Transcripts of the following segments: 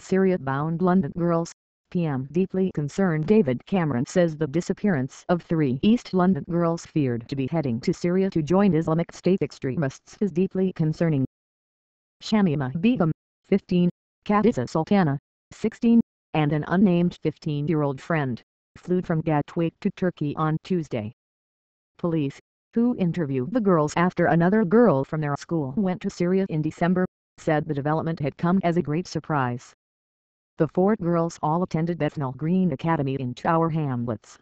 Syria-bound London girls. PM. Deeply concerned David Cameron says the disappearance of 3 East London girls feared to be heading to Syria to join Islamic State extremists is deeply concerning. Shamima Begum, 15, Khadija Sultana, 16, and an unnamed 15-year-old friend, flew from Gatwick to Turkey on Tuesday. Police, who interviewed the girls after another girl from their school went to Syria in December, said the development had come as a great surprise. The 4 girls all attended Bethnal Green Academy in Tower Hamlets.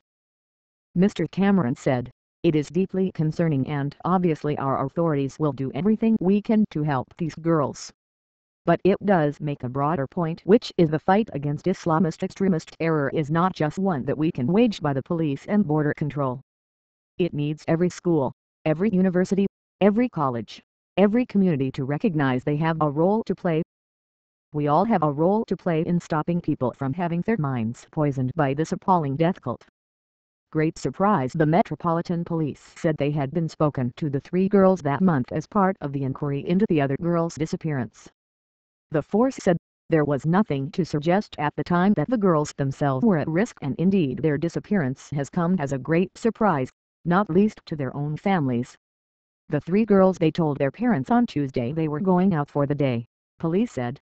Mr. Cameron said, "It is deeply concerning and obviously our authorities will do everything we can to help these girls. But it does make a broader point, which is the fight against Islamist extremist terror is not just one that we can wage by the police and border control. It needs every school, every university, every college, every community to recognize they have a role to play. We all have a role to play in stopping people from having their minds poisoned by this appalling death cult." Great surprise, the Metropolitan Police said they had been spoken to the 3 girls that month as part of the inquiry into the other girls' disappearance. The force said, "There was nothing to suggest at the time that the girls themselves were at risk, and indeed their disappearance has come as a great surprise, not least to their own families." The 3 girls they told their parents on Tuesday they were going out for the day, police said.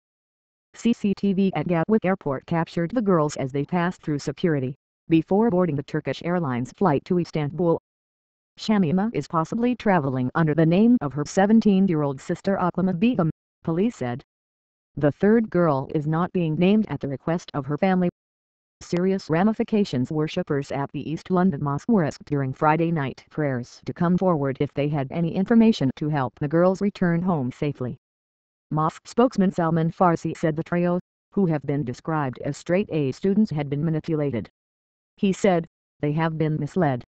CCTV at Gatwick Airport captured the girls as they passed through security, before boarding the Turkish Airlines flight to Istanbul. Shamima is possibly traveling under the name of her 17-year-old sister Aklama Begum, police said. The 3rd girl is not being named at the request of her family. Serious ramifications. Worshippers at the East London Mosque were asked during Friday night prayers to come forward if they had any information to help the girls return home safely. Mosque spokesman Salman Farsi said the trio, who have been described as straight-A students, had been manipulated. He said, "They have been misled.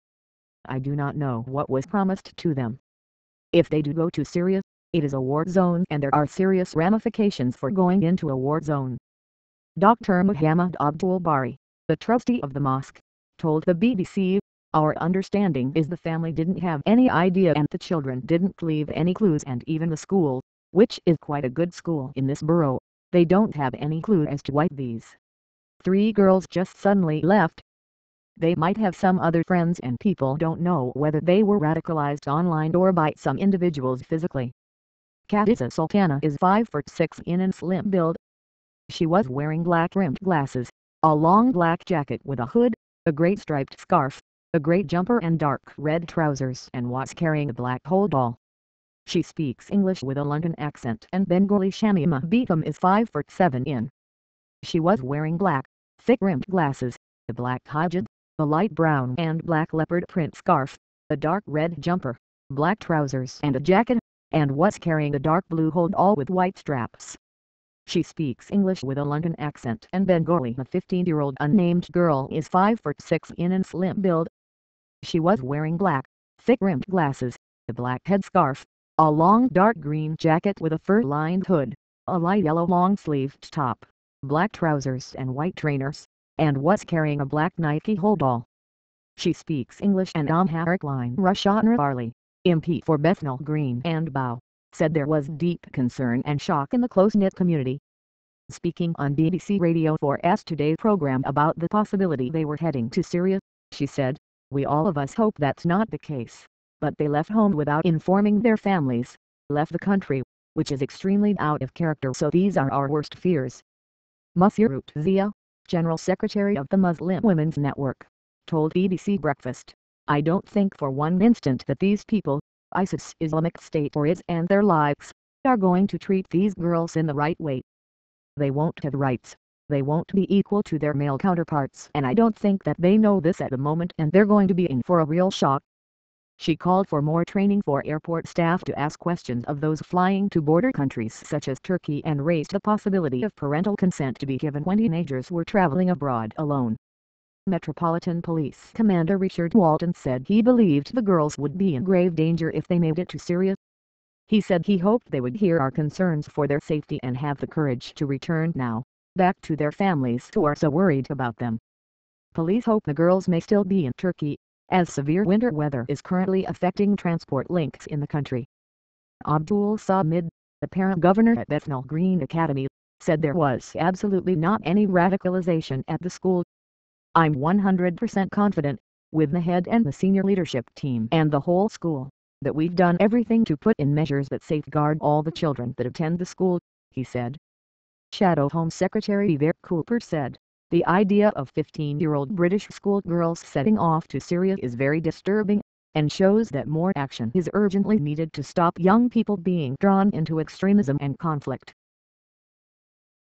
I do not know what was promised to them. If they do go to Syria, it is a war zone and there are serious ramifications for going into a war zone." Dr. Muhammad Abdul Bari, the trustee of the mosque, told the BBC, "Our understanding is the family didn't have any idea and the children didn't leave any clues, and even the school, which is quite a good school in this borough, they don't have any clue as to why these 3 girls just suddenly left. They might have some other friends and people don't know whether they were radicalized online or by some individuals physically." Khadija Sultana is 5'6" and slim build. She was wearing black-rimmed glasses, a long black jacket with a hood, a great striped scarf, a great jumper and dark red trousers, and was carrying a black holdall. She speaks English with a London accent and Bengali. Shamima Begum is 5'7" in. She was wearing black, thick-rimmed glasses, a black hijab, a light brown and black leopard print scarf, a dark red jumper, black trousers and a jacket, and was carrying a dark blue holdall with white straps. She speaks English with a London accent and Bengali. The 15-year-old unnamed girl is 5'6" in and slim build. She was wearing black, thick-rimmed glasses, a black headscarf, a long dark green jacket with a fur-lined hood, a light yellow long-sleeved top, black trousers and white trainers, and was carrying a black Nike holdall. She speaks English and Amharic. Line Rashadna Barley, MP for Bethnal Green and Bow, said there was deep concern and shock in the close-knit community. Speaking on BBC Radio 4's Today program about the possibility they were heading to Syria, she said, "We all of us hope that's not the case. But they left home without informing their families, left the country, which is extremely out of character, so these are our worst fears." Masirut Zia, General Secretary of the Muslim Women's Network, told BBC Breakfast, "I don't think for one instant that these people, ISIS, Islamic State or IS and their likes, are going to treat these girls in the right way. They won't have rights, they won't be equal to their male counterparts, and I don't think that they know this at the moment, and they're going to be in for a real shock." She called for more training for airport staff to ask questions of those flying to border countries such as Turkey, and raised the possibility of parental consent to be given when teenagers were traveling abroad alone. Metropolitan Police Commander Richard Walton said he believed the girls would be in grave danger if they made it to Syria. He said he hoped they would hear our concerns for their safety and have the courage to return now, back to their families who are so worried about them. Police hope the girls may still be in Turkey, as severe winter weather is currently affecting transport links in the country. Abdul Samid, the parent governor at Bethnal Green Academy, said there was absolutely not any radicalization at the school. "I'm 100% confident, with the head and the senior leadership team and the whole school, that we've done everything to put in measures that safeguard all the children that attend the school," he said. Shadow Home Secretary Yvette Cooper said, "The idea of 15-year-old British schoolgirls setting off to Syria is very disturbing, and shows that more action is urgently needed to stop young people being drawn into extremism and conflict."